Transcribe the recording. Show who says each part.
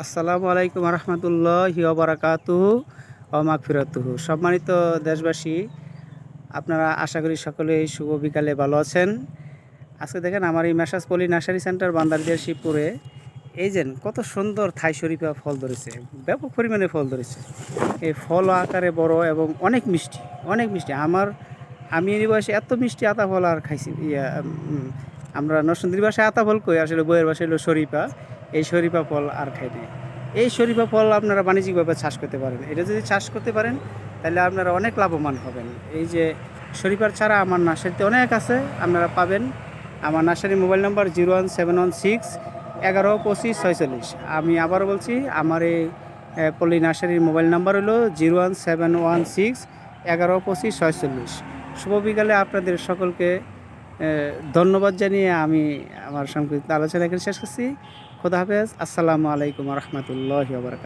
Speaker 1: আসসালামু আলাইকুম রহমতুল্লাহি ওয়া বারাকাতুহু ওয়া মাগফিরাতুহু। সম্মানিত দেশবাসী, আপনারা আশা করি সকলেই শুভ বিকালে ভালো আছেন। আজকে দেখেন আমার এই মেসাজ পলি নার্সারি সেন্টার বান্দারদিয়া শিবপুরে এই যে কত সুন্দর থাই শরীফা ফল ধরেছে, ব্যাপক পরিমাণে ফল ধরেছে। এই ফল আকারে বড় এবং অনেক মিষ্টি, অনেক মিষ্টি। আমি এই বয়সে এত মিষ্টি আতা ফল আর খাইছি আমরা নরসিংদীর বাসায় আতা ফল কই, আসলে বইয়ের বাসায় হলো শরীফা। এই শরীফা ফল আর খাই নাই। এই শরীফা ফল আপনারা বাণিজ্যিকভাবে চাষ করতে পারেন। এটা যদি চাষ করতে পারেন তাহলে আপনারা অনেক লাভবান হবেন। এই যে শরীফার চারা আমার নার্সারিতে অনেক আছে, আপনারা পাবেন। আমার নার্সারি মোবাইল নাম্বার 01716 11 25 46। আমি আবারও বলছি, আমার এই পল্লী নার্সারির মোবাইল নাম্বার হলো 01716 11 25 46। শুভ বিকালে আপনাদের সকলকে ধন্যবাদ জানিয়ে আমি আমার সংক্ষিপ্ত আলোচনা এখানে শেষ করছি। খোদা হাফেজ। আসসালামু আলাইকুম রহমতুল্লাহি ওয়া বারাকাতুহু।